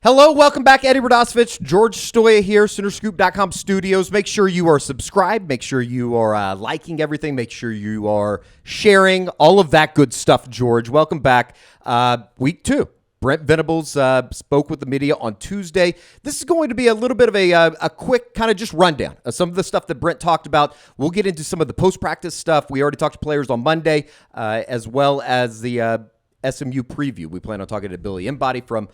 Hello, welcome back. Eddie Radosevich, George Stoya here, SoonerScoop.com studios. Make sure you are subscribed. Make sure you are liking everything. Make sure you are sharing all of that good stuff, George. Welcome back. Week 2. Brent Venables spoke with the media on Tuesday. This is going to be a little bit of a quick kind of just rundown of some of the stuff that Brent talked about. We'll get into some of the post-practice stuff. We already talked to players on Monday, as well as the SMU preview. We plan on talking to Billy Embody from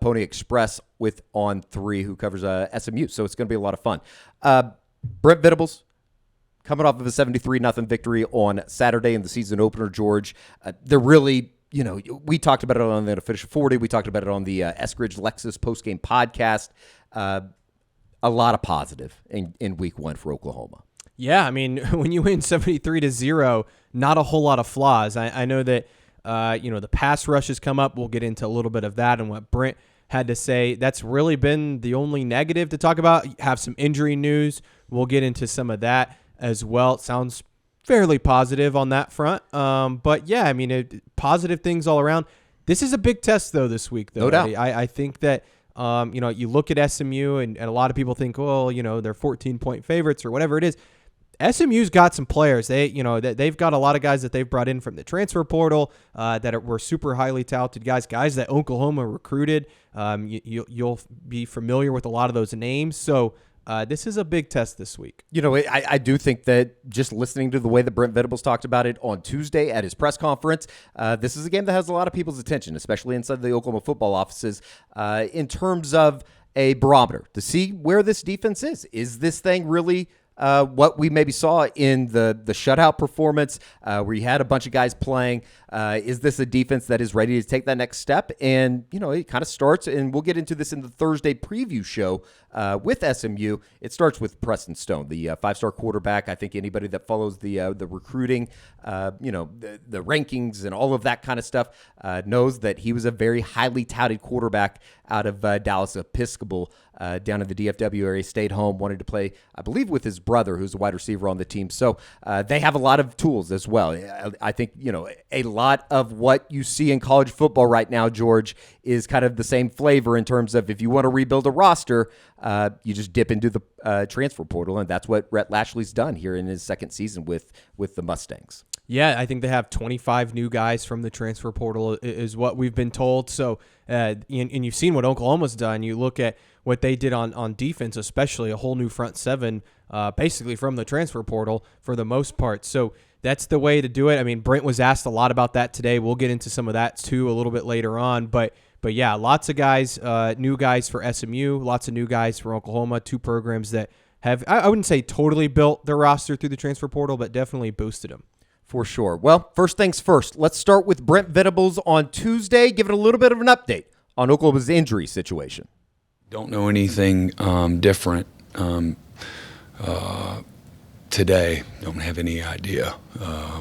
Pony Express with On 3, who covers SMU. So it's going to be a lot of fun. Brent Venables coming off of a 73-0 victory on Saturday in the season opener, George. They're really, we talked about it on the Official 40. We talked about it on the Eskridge Lexus postgame podcast. A lot of positive in week 1 for Oklahoma. Yeah, I mean, when you win 73-0, not a whole lot of flaws. I know that the pass rush has come up. We'll get into a little bit of that and what Brent had to say. That's really been the only negative to talk about. Have some injury news. We'll get into some of that as well. It sounds fairly positive on that front. But yeah, I mean, positive things all around. This is a big test though this week, though. No doubt. I think that you look at SMU and a lot of people think, well, they're 14-point favorites or whatever it is. SMU's got some players. They've got a lot of guys that they've brought in from the transfer portal that were super highly touted guys that Oklahoma recruited. You'll be familiar with a lot of those names. So this is a big test this week. I do think that just listening to the way that Brent Venables talked about it on Tuesday at his press conference, this is a game that has a lot of people's attention, especially inside the Oklahoma football offices, in terms of a barometer to see where this defense is. Is this thing really what we maybe saw in the shutout performance where you had a bunch of guys playing? Is this a defense that is ready to take that next step? And, it kind of starts, and we'll get into this in the Thursday preview show with SMU. It starts with Preston Stone, the 5-star quarterback. I think anybody that follows the recruiting, the rankings and all of that kind of stuff knows that he was a very highly touted quarterback out of Dallas Episcopal down in the DFW area. Stayed home, wanted to play, I believe, with his brother, who's a wide receiver on the team. So they have a lot of tools as well. I think, a lot of what you see in college football right now, George, is kind of the same flavor in terms of if you want to rebuild a roster, you just dip into the transfer portal, and that's what Rhett Lashley's done here in his second season with the Mustangs. Yeah, I think they have 25 new guys from the transfer portal is what we've been told. So, and you've seen what Oklahoma's done. You look at what they did on defense, especially a whole new front seven, basically from the transfer portal for the most part. So that's the way to do it. I mean, Brent was asked a lot about that today. We'll get into some of that too a little bit later on. But yeah, lots of guys, new guys for SMU, lots of new guys for Oklahoma, two programs that have, I wouldn't say totally built their roster through the transfer portal, but definitely boosted them. For sure. Well, first things first, let's start with Brent Venables on Tuesday, giving a little bit of an update on Oklahoma's injury situation. Don't know anything different today. Don't have any idea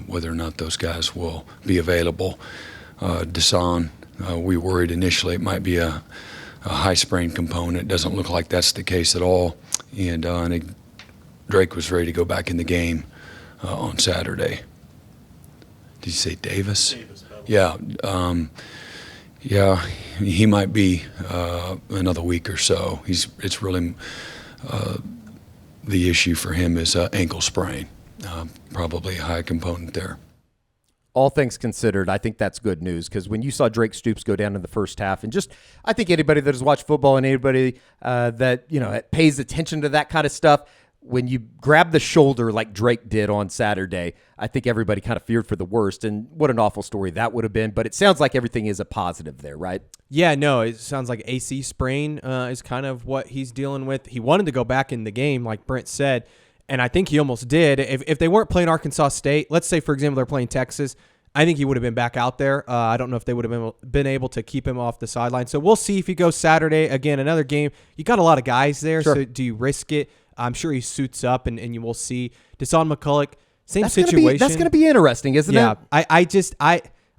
whether or not those guys will be available. Desan, we worried initially it might be a high sprain component. Doesn't look like that's the case at all. And I think Drake was ready to go back in the game on Saturday. Did you say Davis? Yeah. Yeah, he might be another week or so. It's really the issue for him is ankle sprain, probably a high component there. All things considered, I think that's good news because when you saw Drake Stoops go down in the first half, and just I think anybody that has watched football and anybody that pays attention to that kind of stuff, when you grab the shoulder like Drake did on Saturday, I think everybody kind of feared for the worst, and what an awful story that would have been. But it sounds like everything is a positive there, right? Yeah, no, it sounds like AC sprain is kind of what he's dealing with. He wanted to go back in the game, like Brent said, and I think he almost did. If they weren't playing Arkansas State, let's say, for example, they're playing Texas, I think he would have been back out there. I don't know if they would have been able to keep him off the sideline. So we'll see if he goes Saturday. Again, another game. You got a lot of guys there, Sure. So do you risk it? I'm sure he suits up, and you will see. Desan McCulloch, same situation. That's going to be interesting, isn't it? Yeah,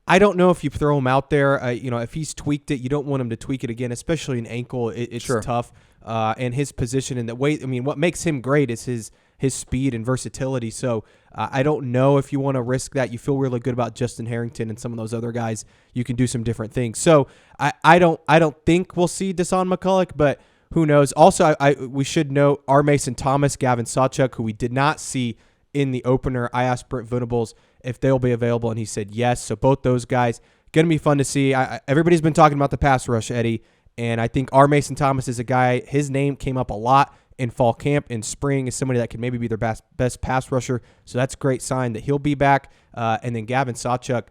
I don't know if you throw him out there. If he's tweaked it, you don't want him to tweak it again, especially an ankle. It's Sure. tough. And his position in the way, what makes him great is his his speed and versatility. So I don't know if you want to risk that. You feel really good about Justin Harrington and some of those other guys. You can do some different things. So I don't think we'll see Deshaun McCulloch, but who knows? Also, we should note our Mason Thomas, Gavin Sawchuk, who we did not see in the opener. I asked Brent Venables if they'll be available, and he said yes. So both those guys, going to be fun to see. Everybody's been talking about the pass rush, Eddie, and I think our Mason Thomas is a guy, his name came up a lot in fall camp, in spring, is somebody that could maybe be their best pass rusher. So that's a great sign that he'll be back. And then Gavin Sawchuk,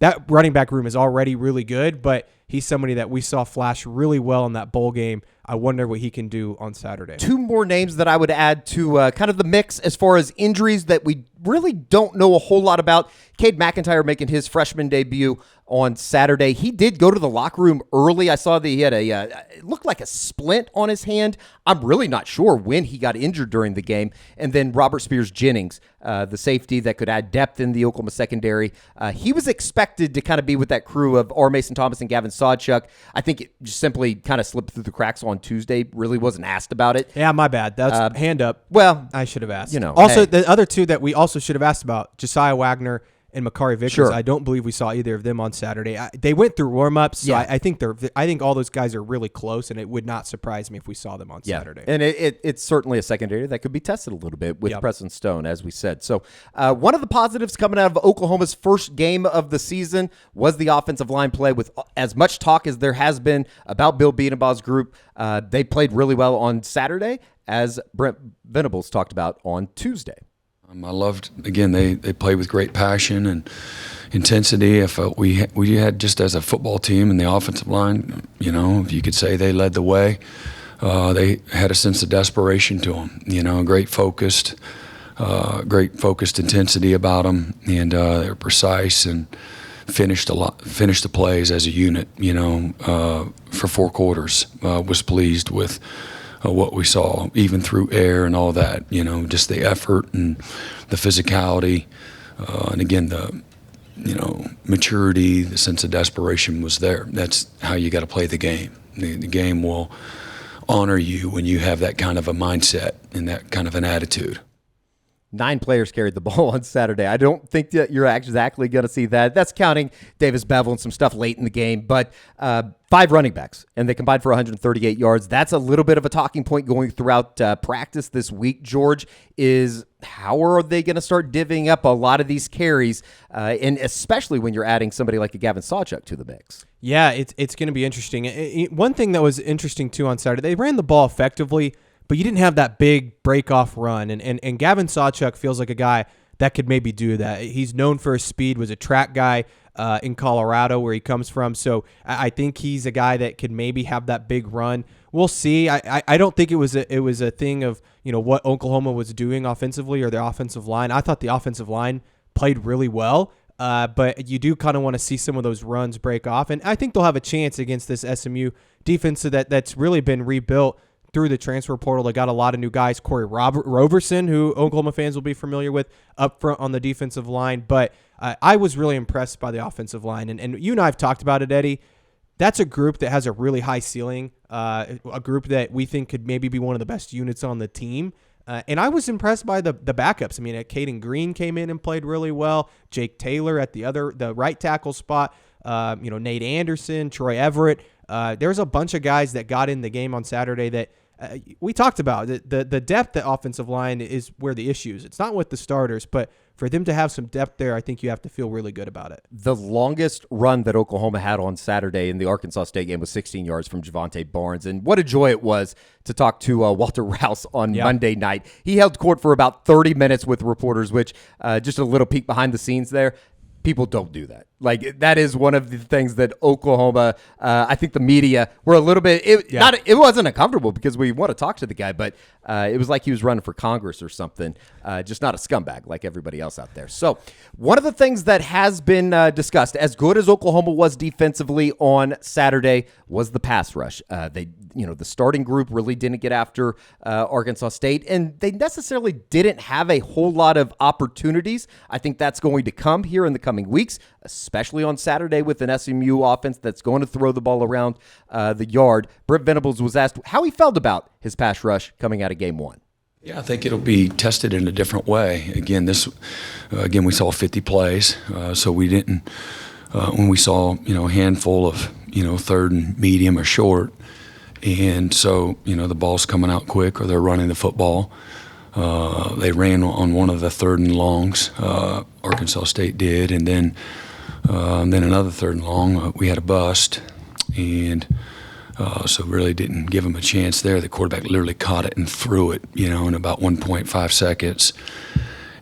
that running back room is already really good, but he's somebody that we saw flash really well in that bowl game. I wonder what he can do on Saturday. Two more names that I would add to kind of the mix as far as injuries that we really don't know a whole lot about. Cade McIntyre making his freshman debut on Saturday. He did go to the locker room early. I saw that he had it looked like a splint on his hand. I'm really not sure when he got injured during the game. And then Robert Spears-Jennings, the safety that could add depth in the Oklahoma secondary. He was expected to kind of be with that crew of R. Mason Thomas and Gavin Sawchuk. I think it just simply kind of slipped through the cracks on Tuesday. Really wasn't asked about it. Yeah, my bad. That's hand up. Well, I should have asked. Also, the other two that we also should have asked about, Josiah Wagner and Makari Vickers. Sure. I don't believe we saw either of them on Saturday. They went through warm-ups, so I think all those guys are really close, and it would not surprise me if we saw them on Saturday. And it's certainly a secondary that could be tested a little bit with Preston Stone, as we said. So one of the positives coming out of Oklahoma's first game of the season was the offensive line play. With as much talk as there has been about Bill Bedenbaugh's group, they played really well on Saturday, as Brent Venables talked about on Tuesday. I loved, again, they played with great passion and intensity. I felt we had just as a football team and the offensive line, if you could say they led the way. They had a sense of desperation to them, great focused intensity about them, and they're precise and finished the plays as a unit, for 4 quarters. Was pleased with what we saw, even through air and all that, just the effort and the physicality, and again, the maturity, the sense of desperation was there. That's how you got to play the game. The game will honor you when you have that kind of a mindset and that kind of an attitude. 9 players carried the ball on Saturday. I don't think that you're exactly going to see that. That's counting Davis Bevel and some stuff late in the game, but 5 running backs, and they combined for 138 yards. That's a little bit of a talking point going throughout practice this week, George, is how are they going to start divvying up a lot of these carries, and especially when you're adding somebody like a Gavin Sawchuk to the mix? Yeah, it's going to be interesting. One thing that was interesting, too, on Saturday, they ran the ball effectively, but you didn't have that big break-off run. And Gavin Sawchuk feels like a guy that could maybe do that. He's known for his speed, was a track guy in Colorado where he comes from. So I think he's a guy that could maybe have that big run. We'll see. I don't think it was a thing of what Oklahoma was doing offensively or their offensive line. I thought the offensive line played really well. But you do kind of want to see some of those runs break off. And I think they'll have a chance against this SMU defense that's really been rebuilt through the transfer portal. They got a lot of new guys. Corey Roberson, who Oklahoma fans will be familiar with, up front on the defensive line. But I was really impressed by the offensive line. And you and I have talked about it, Eddie. That's a group that has a really high ceiling, a group that we think could maybe be one of the best units on the team. And I was impressed by the backups. I mean, Caden Green came in and played really well. Jake Taylor at the right tackle spot. Nate Anderson, Troy Everett. There's a bunch of guys that got in the game on Saturday that we talked about. The depth at offensive line is where the issue is. It's not with the starters, but for them to have some depth there, I think you have to feel really good about it. The longest run that Oklahoma had on Saturday in the Arkansas State game was 16 yards from Javonte Barnes. And what a joy it was to talk to Walter Rouse on Monday night. He held court for about 30 minutes with reporters, which just a little peek behind the scenes there. People don't do that. Like, that is one of the things that Oklahoma, I think the media were a little bit, it wasn't uncomfortable because we want to talk to the guy, but it was like he was running for Congress or something, just not a scumbag like everybody else out there. So one of the things that has been discussed, as good as Oklahoma was defensively on Saturday, was the pass rush. The starting group really didn't get after Arkansas State, and they necessarily didn't have a whole lot of opportunities. I think that's going to come here in the coming weeks, especially on Saturday with an SMU offense that's going to throw the ball around the yard. Brent Venables was asked how he felt about his pass rush coming out of game 1. Yeah, I think it'll be tested in a different way. Again, we saw 50 plays, so we didn't. When we saw a handful of third and medium or short, and so the ball's coming out quick or they're running the football. They ran on one of the third and longs. Arkansas State did, and then another third and long. We had a bust, and so really didn't give them a chance there. The quarterback literally caught it and threw it, in about 1.5 seconds.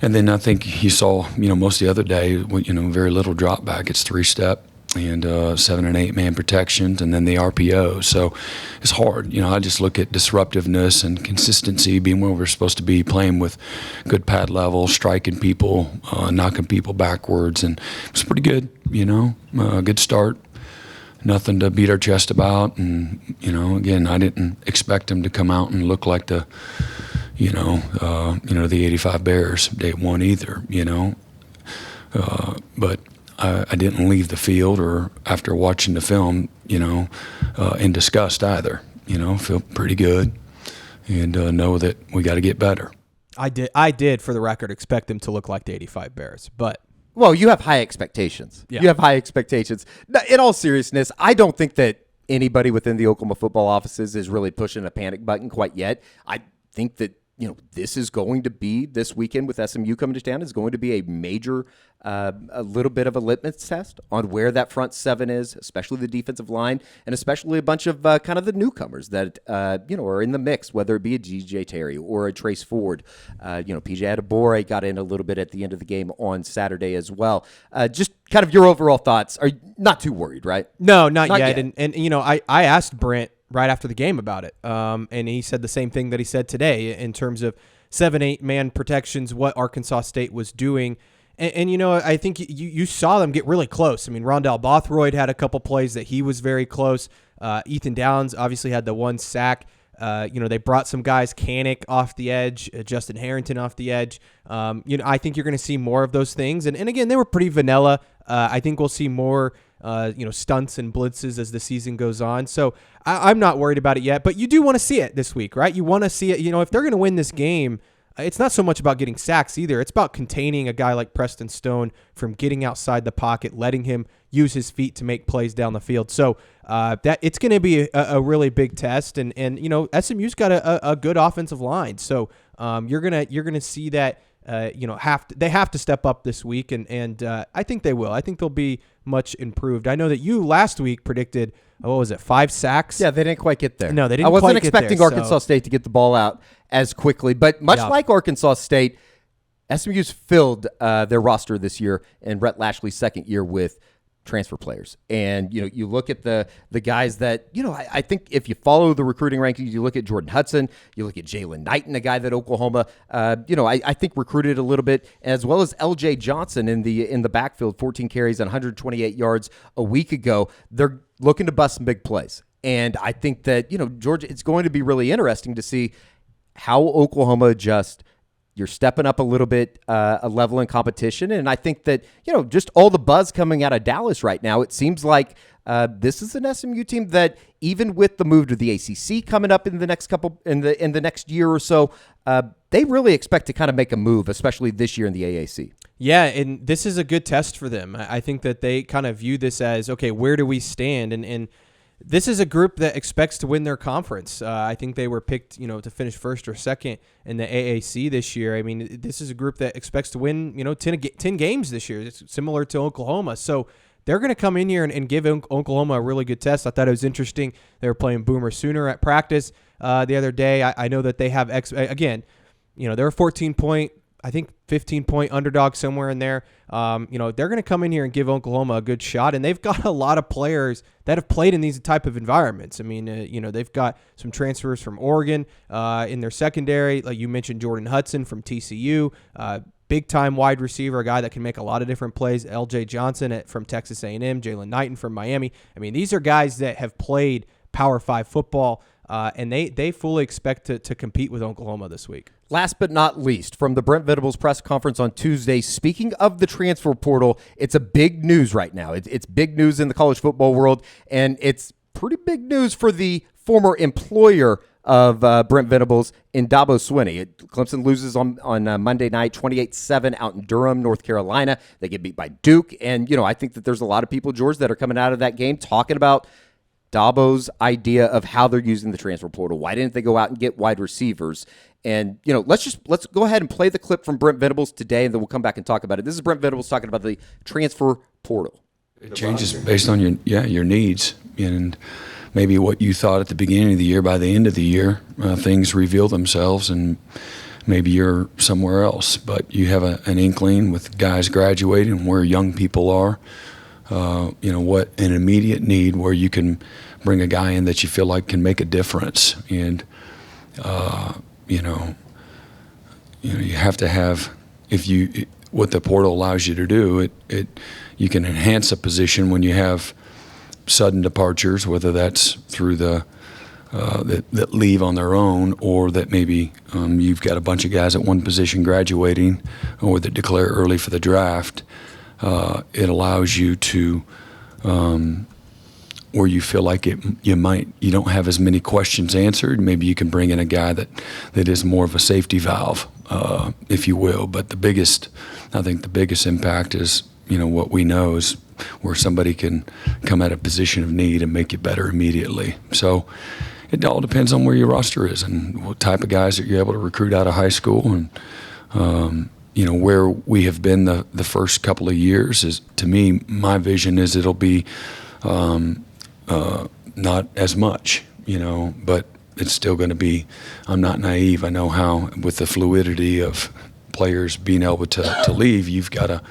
And then I think you saw, most of the other day, very little drop back. It's 3-step and 7 and 8 man protections, and then the RPO. So it's hard. I just look at disruptiveness and consistency, being where we're supposed to be, playing with good pad level, striking people, knocking people backwards, and it was pretty good. Good start. Nothing to beat our chest about, and again, I didn't expect them to come out and look like the 85 Bears day one either, but I didn't leave the field or after watching the film, in disgust either. Feel pretty good and know that we got to get better. I did, for the record, expect them to look like the 85 Bears, but. Well, you have high expectations. Yeah. You have high expectations. In all seriousness, I don't think that anybody within the Oklahoma football offices is really pushing a panic button quite yet. I think that this is going to be, this weekend with SMU coming to town, is going to be a major, a little bit of a litmus test on where that front seven is, especially the defensive line, and especially a bunch of kind of the newcomers that, are in the mix, whether it be a DJ Terry or a Trace Ford. PJ Adebore got in a little bit at the end of the game on Saturday as well. Just kind of your overall thoughts. Are you not too worried, right? No, not yet. And I asked Brent right after the game about it. And he said the same thing that he said today in terms of 7-8 man protections, what Arkansas State was doing. And I think you saw them get really close. I mean, Rondell Bothroyd had a couple plays that he was very close. Ethan Downs obviously had the one sack. They brought some guys, Kanik off the edge, Justin Harrington off the edge. I think you're going to see more of those things. And again, they were pretty vanilla. I think we'll see more stunts and blitzes as the season goes on. So I'm not worried about it yet, but you do want to see it this week, right? You want to see it. If they're going to win this game, it's not so much about getting sacks either. It's about containing a guy like Preston Stone from getting outside the pocket, letting him use his feet to make plays down the field. So that it's going to be a really big test. And SMU's got a good offensive line. So you're gonna see that. They have to step up this week, and I think they will. I think they'll be much improved. I know that you last week predicted, 5 sacks? Yeah, they didn't quite get there. No, they didn't. I wasn't quite expecting get there, Arkansas State to get the ball out as quickly, but much like Arkansas State, SMU's filled their roster this year in Brett Lashley's second year with transfer players. And, you look at the guys that, I think if you follow the recruiting rankings, you look at Jordan Hudson, you look at Jalen Knighton, a guy that Oklahoma, I think recruited a little bit, as well as LJ Johnson in the backfield, 14 carries and 128 yards a week ago. They're looking to bust some big plays. And I think that, Georgia, it's going to be really interesting to see how Oklahoma adjusts. You're stepping up a little bit, a level in competition. And I think that, just all the buzz coming out of Dallas right now, it seems like this is an SMU team that, even with the move to the ACC coming up in the next in the next year or so, they really expect to kind of make a move, especially this year in the AAC. Yeah, and this is a good test for them. I think that they kind of view this as, okay, where do we stand? And this is a group that expects to win their conference. I think they were picked, to finish first or second in the AAC this year. I mean, this is a group that expects to win, 10 games this year. It's similar to Oklahoma. So they're going to come in here and give Oklahoma a really good test. I thought it was interesting. They were playing Boomer Sooner at practice the other day. I know that they have, again, they're a 14-point, I think 15-point underdog somewhere in there. They're going to come in here and give Oklahoma a good shot, and they've got a lot of players that have played in these type of environments. I mean, they've got some transfers from Oregon in their secondary. Like you mentioned, Jordan Hudson from TCU, big-time wide receiver, a guy that can make a lot of different plays. LJ Johnson from Texas A&M, Jalen Knighton from Miami. I mean, these are guys that have played Power 5 football, and they fully expect to compete with Oklahoma this week. Last but not least, from the Brent Venables press conference on Tuesday, speaking of the transfer portal, it's a big news right now. It's big news in the college football world, and it's pretty big news for the former employer of Brent Venables in Dabo Swinney. Clemson loses on Monday night, 28-7 out in Durham, North Carolina. They get beat by Duke. And, I think that there's a lot of people, George, that are coming out of that game talking about Dabo's idea of how they're using the transfer portal. Why didn't they go out and get wide receivers? And, let's go ahead and play the clip from Brent Venables today, and then we'll come back and talk about it. This is Brent Venables talking about the transfer portal. It changes based on your needs, and maybe what you thought at the beginning of the year. By the end of the year, things reveal themselves, and maybe you're somewhere else. But you have an inkling with guys graduating, where young people are. What an immediate need where you can bring a guy in that you feel like can make a difference, and you have to have, what the portal allows you to do, you can enhance a position when you have sudden departures, whether that's through that leave on their own, or that maybe you've got a bunch of guys at one position graduating, or that declare early for the draft. It allows you to, where you feel like you don't have as many questions answered. Maybe you can bring in a guy that is more of a safety valve, if you will. But I think the biggest impact is, what we know is where somebody can come at a position of need and make you better immediately. So it all depends on where your roster is and what type of guys that you're able to recruit out of high school. And, where we have been the first couple of years is, to me, my vision is it'll be not as much, but it's still going to be. I'm not naive. I know how, with the fluidity of players being able to leave, you've got to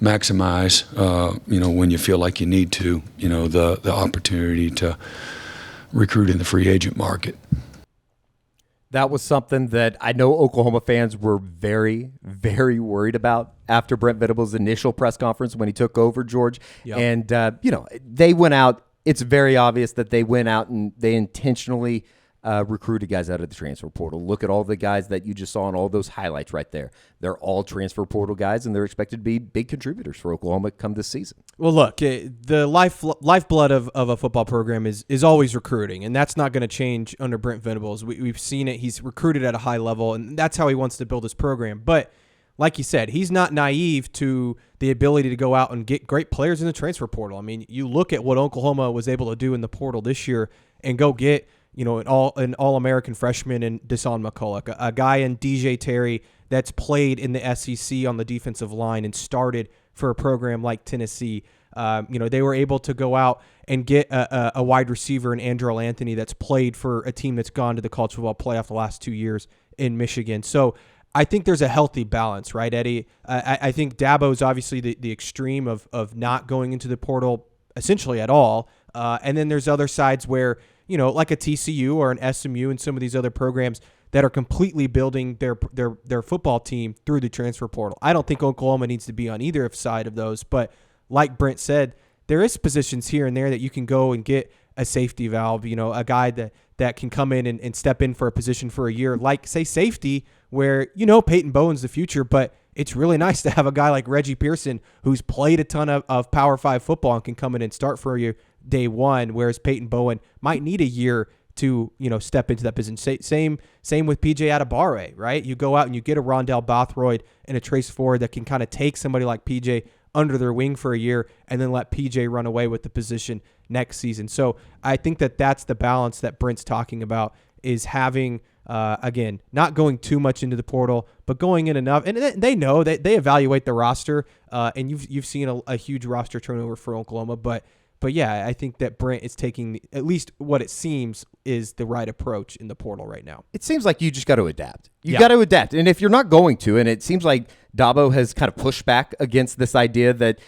maximize, when you feel like you need to, the opportunity to recruit in the free agent market. That was something that I know Oklahoma fans were very, very worried about after Brent Venables' initial press conference when he took over, George. Yep. And, they went out. It's very obvious that they went out and they intentionally recruited guys out of the transfer portal. Look at all the guys that you just saw in all those highlights right there. They're all transfer portal guys, and they're expected to be big contributors for Oklahoma come this season. Well, look, the lifeblood of a football program is always recruiting, and that's not going to change under Brent Venables. We've seen it. He's recruited at a high level, and that's how he wants to build his program. But like you said, he's not naive to the ability to go out and get great players in the transfer portal. I mean, you look at what Oklahoma was able to do in the portal this year and go get an all-American freshman in Deshaun McCulloch, a guy in DJ Terry that's played in the SEC on the defensive line and started for a program like Tennessee. They were able to go out and get a wide receiver in Andrew Anthony that's played for a team that's gone to the college football playoff the last 2 years in Michigan. So I think there's a healthy balance, right, Eddie? I think Dabo's obviously the extreme of not going into the portal essentially at all. And then there's other sides where, like a TCU or an SMU and some of these other programs that are completely building their football team through the transfer portal. I don't think Oklahoma needs to be on either side of those, but like Brent said, there is positions here and there that you can go and get a safety valve, a guy that can come in and step in for a position for a year, like, say, safety, where, Peyton Bowen's the future, but it's really nice to have a guy like Reggie Pearson who's played a ton of Power 5 football and can come in and start for you day one, whereas Peyton Bowen might need a year to, step into that position. Same with PJ Adebawore, right? You go out and you get a Rondell Bothroyd and a Trace Ford that can kind of take somebody like PJ under their wing for a year and then let PJ run away with the position next season. So I think that's the balance that Brent's talking about, is having, again, not going too much into the portal, but going in enough. And they know that they evaluate the roster, and you've seen a huge roster turnover for Oklahoma, but yeah, I think that Brent is taking, at least what it seems, is the right approach in the portal right now. It seems like you just got to adapt. You got to adapt. And if you're not going to, and it seems like Dabo has kind of pushed back against this idea that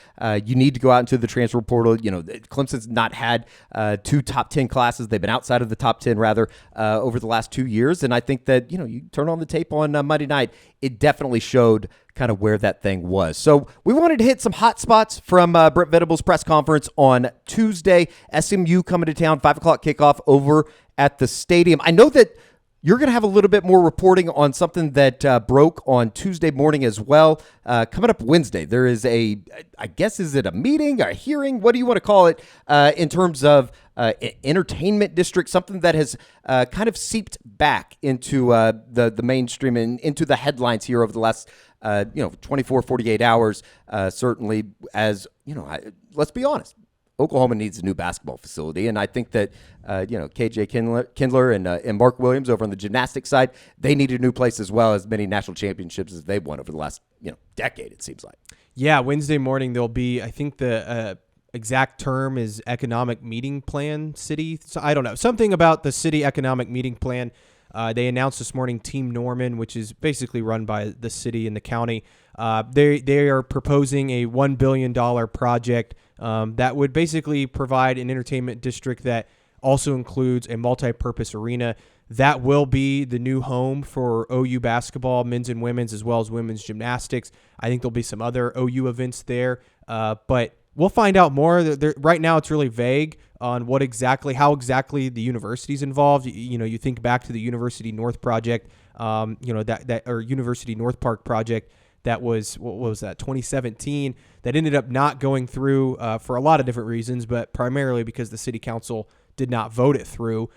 you need to go out into the transfer portal. Clemson's not had 2 top 10 classes. They've been outside of the top 10, rather, over the last 2 years. And I think that, you turn on the tape on Monday night, it definitely showed kind of where that thing was. So we wanted to hit some hot spots from Brent Venables' press conference on Tuesday. SMU coming to town, 5 o'clock kickoff over at the stadium. I know that You're going to have a little bit more reporting on something that broke on Tuesday morning as well. Coming up Wednesday, there is I guess, is it a meeting, a hearing? What do you want to call it in terms of entertainment district, something that has kind of seeped back into the mainstream and into the headlines here over the last 24, 48 hours, certainly as, let's be honest. Oklahoma needs a new basketball facility, and I think that KJ Kindler and Mark Williams over on the gymnastics side, they need a new place as well, as many national championships as they've won over the last decade, it seems like. Yeah, Wednesday morning there'll be, I think the exact term is economic meeting plan city. So I don't know, something about the city economic meeting plan. They announced this morning Team Norman, which is basically run by the city and the county. They are proposing a $1 billion project that would basically provide an entertainment district that also includes a multi-purpose arena. That will be the new home for OU basketball, men's and women's, as well as women's gymnastics. I think there'll be some other OU events there, but we'll find out more. Right now, it's really vague on how exactly the university's involved. You think back to the University North project, or University North Park project. That was, what was that, 2017, that ended up not going through for a lot of different reasons, but primarily because the city council did not vote it through.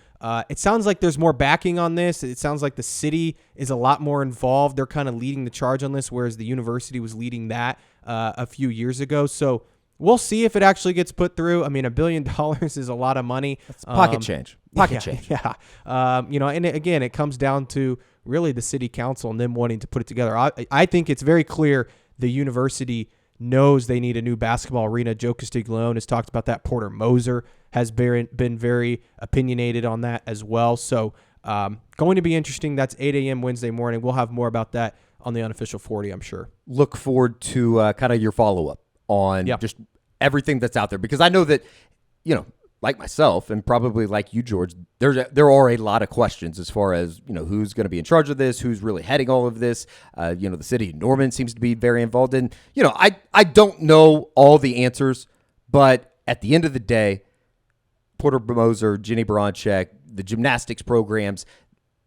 It sounds like there's more backing on this. It sounds like the city is a lot more involved. They're kind of leading the charge on this, whereas the university was leading that a few years ago. So we'll see if it actually gets put through. I mean, $1 billion is a lot of money. That's pocket change. Change. Yeah. And again, it comes down to really the city council and them wanting to put it together. I think it's very clear the university knows they need a new basketball arena. Joe Castiglione has talked about that. Porter Moser has been very opinionated on that as well. So going to be interesting. That's 8 a.m. Wednesday morning. We'll have more about that on the Unofficial 40, I'm sure. Look forward to kind of your follow-up on just everything that's out there, because I know that, like myself and probably like you, George, there are a lot of questions as far as, who's going to be in charge of this, who's really heading all of this. The city of Norman seems to be very involved in, I don't know all the answers, but at the end of the day, Porter Moser, Jenny Baranchek, the gymnastics programs,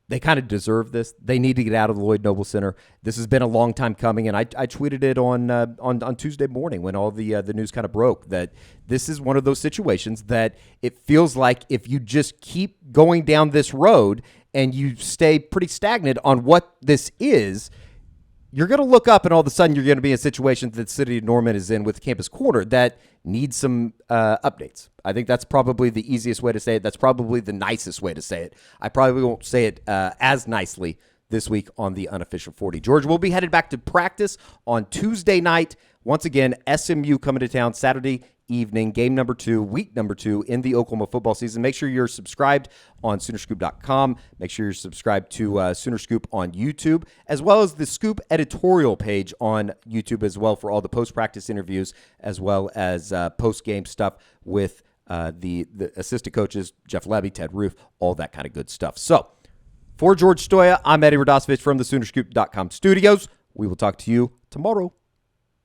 they kind of deserve this. They need to get out of the Lloyd Noble Center. This has been a long time coming, and I tweeted it on Tuesday morning when all the news kind of broke, that this is one of those situations that it feels like if you just keep going down this road and you stay pretty stagnant on what this is, you're going to look up and all of a sudden you're going to be in a situation that the city of Norman is in with Campus Corner that needs some updates. I think that's probably the easiest way to say it. That's probably the nicest way to say it. I probably won't say it as nicely this week on the Unofficial 40. George, we'll be headed back to practice on Tuesday night. Once again, SMU coming to town Saturday evening, game number 2, week number 2 in the Oklahoma football season. Make sure you're subscribed on SoonerScoop.com. Make sure you're subscribed to SoonerScoop on YouTube, as well as the Scoop editorial page on YouTube as well for all the post-practice interviews, as well as post-game stuff with the assistant coaches, Jeff Levy, Ted Roof, all that kind of good stuff. So, for George Stoya, I'm Eddie Radosevich from the SoonerScoop.com studios. We will talk to you tomorrow.